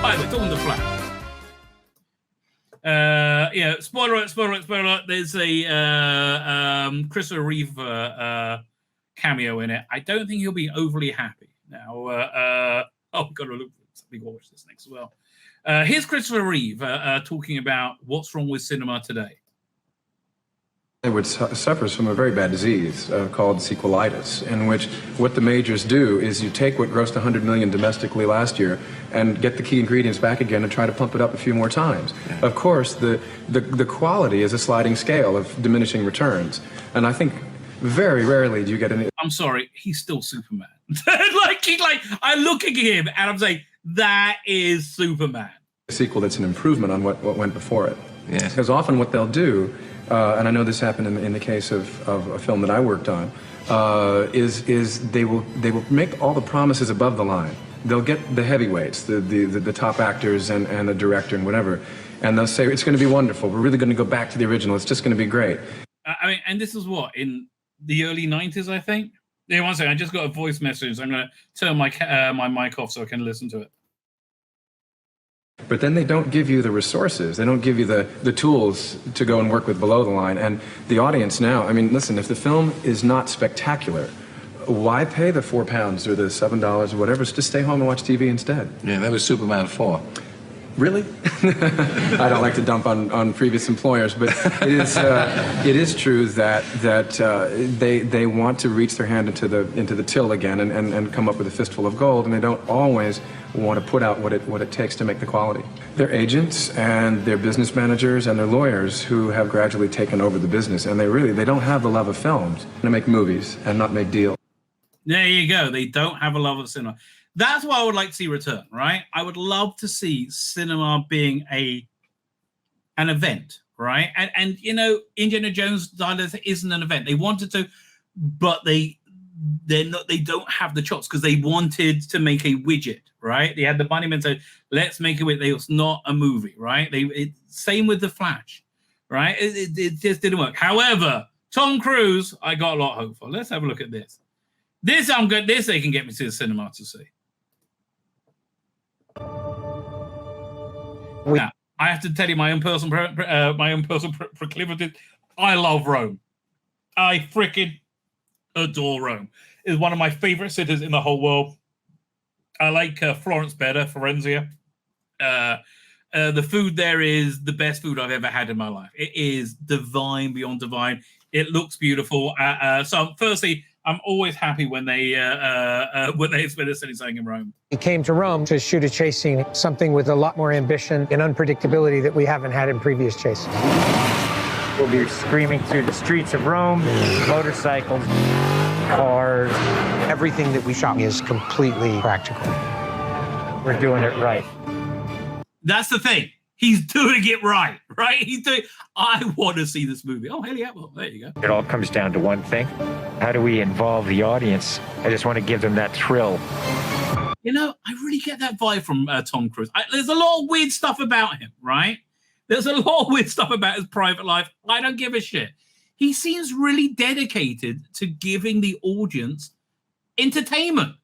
By the way, talking the Flash. Spoiler alert. There's a Christopher Reeve cameo in it. I don't think he'll be overly happy. Now, got to look. We got to watch this next as well. Here's Christopher Reeve talking about what's wrong with cinema today. Hollywood suffers from a very bad disease called sequelitis, in which what the majors do is you take what grossed $100 million domestically last year and get the key ingredients back again and try to pump it up a few more times. Yeah. Of course, the quality is a sliding scale of diminishing returns, and I think very rarely do you get any. I'm sorry, he's still Superman. I look at him and I'm saying that is Superman. A sequel that's an improvement on what went before it. Yeah. Because often what they'll do. And I know this happened in the case of a film that I worked on, is they will make all the promises above the line. They'll get the heavyweights, the top actors and the director and whatever, and they'll say, it's going to be wonderful. We're really going to go back to the original. It's just going to be great. And this is what, in the early 90s, I think? Yeah, one second. I just got a voice message. I'm going to turn my mic off so I can listen to it. But then they don't give you the resources. They don't give you the tools to go and work with below the line. And the audience now, I mean, listen, if the film is not spectacular, why pay the £4 or the $7 or whatever? Just stay home and watch TV instead. Yeah, that was Superman 4. Really? I don't like to dump on previous employers, but it is true that they want to reach their hand into the till again and come up with a fistful of gold, and they don't always want to put out what it takes to make the quality. They're agents and they're business managers and they're lawyers who have gradually taken over the business, and they don't have the love of films to make movies and not make deals. There you go. They don't have a love of cinema. That's what I would like to see return, right? I would love to see cinema being an event, right? And you know, Indiana Jones isn't an event. They wanted to, but they don't have the chops because they wanted to make a widget, right? They had the bunny man say, let's make a widget. It was not a movie, right? Same with The Flash, right? It just didn't work. However, Tom Cruise, I got a lot of hope for. Let's have a look at this. This I'm good. This they can get me to the cinema to see. Now, I have to tell you my own personal proclivity. I love Rome. I freaking adore Rome. It's one of my favorite cities in the whole world. I like Florence better, Florencia. The food there is the best food I've ever had in my life. It is divine beyond divine. It looks beautiful. So firstly, I'm always happy when they spend a city saying in Rome. He came to Rome to shoot a chase scene, something with a lot more ambition and unpredictability that we haven't had in previous chases. We'll be screaming through the streets of Rome, motorcycles, cars. Everything that we shot is completely practical. We're doing it right. That's the thing. He's doing it right? I want to see this movie. Oh, hell yeah. Well, there you go. It all comes down to one thing. How do we involve the audience? I just want to give them that thrill. You know, I really get that vibe from Tom Cruise. There's a lot of weird stuff about him, right? There's a lot of weird stuff about his private life. I don't give a shit. He seems really dedicated to giving the audience entertainment.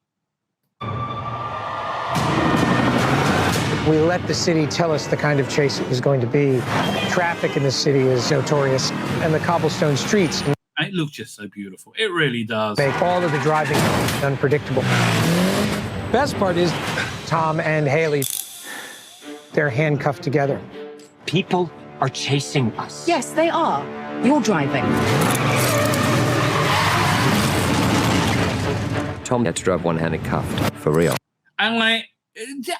We let the city tell us the kind of chase it was going to be. Traffic in the city is notorious, and the cobblestone streets. It looks just so beautiful. It really does. Make all of the driving unpredictable. Best part is Tom and Haley, they're handcuffed together. People are chasing us. Yes, they are. You're driving. Tom had to drive one-handed cuffed, for real. And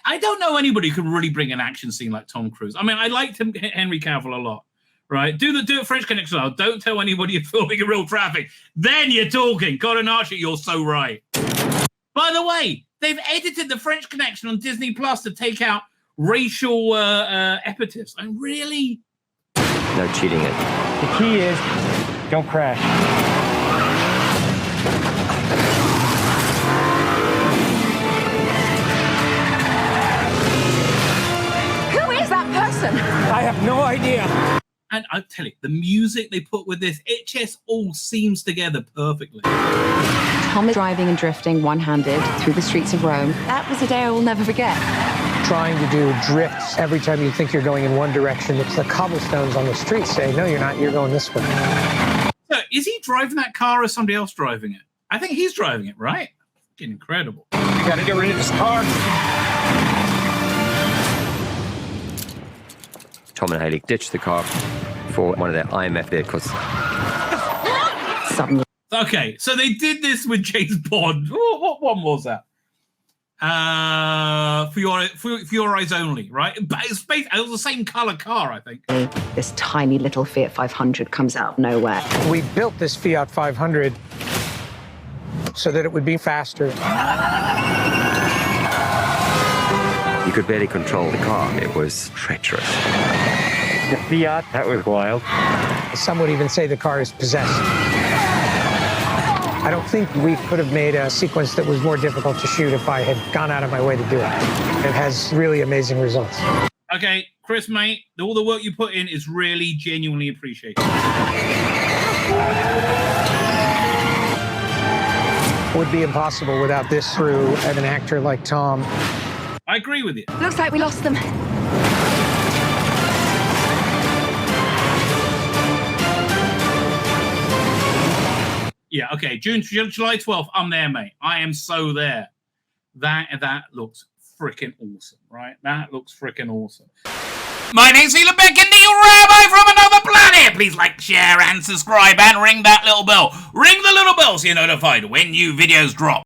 I don't know anybody who can really bring an action scene like Tom Cruise. I mean, I liked Henry Cavill a lot, right? Do it French Connection style. Don't tell anybody you're filming in real traffic. Then you're talking. Colin Archer, you're so right. By the way, they've edited the French Connection on Disney Plus to take out racial epithets. I'm really... No cheating it. The key is, don't crash. I have no idea. And I tell you, the music they put with this, it just all seems together perfectly. Tom is driving and drifting one-handed through the streets of Rome. That was a day I will never forget. trying to do drifts every time you think you're going in one direction. It's the cobblestones on the street say, no, you're not, you're going this way. So is he driving that car or is somebody else driving it? I think he's driving it, right? Incredible. We got to get rid of this car. Tom and Haley ditched the car for one of their IMF vehicles. Suddenly. Okay, so they did this with James Bond. What one was that? For your eyes only, right? But it was the same color car, I think. This tiny little Fiat 500 comes out of nowhere. We built this Fiat 500 so that it would be faster. You could barely control the car. It was treacherous. The Fiat, that was wild. Some would even say the car is possessed. I don't think we could have made a sequence that was more difficult to shoot if I had gone out of my way to do it. It has really amazing results. Okay, Chris, mate, all the work you put in is really genuinely appreciated. It would be impossible without this crew and an actor like Tom. I agree with you. Looks like we lost them. Yeah, okay, July 12th, I'm there, mate. I am so there. That looks freaking awesome, right? That looks freaking awesome. My name's Tzvi Lebetkin, the Rabbi from another planet. Please like, share, and subscribe, and ring that little bell. Ring the little bell so you're notified when new videos drop.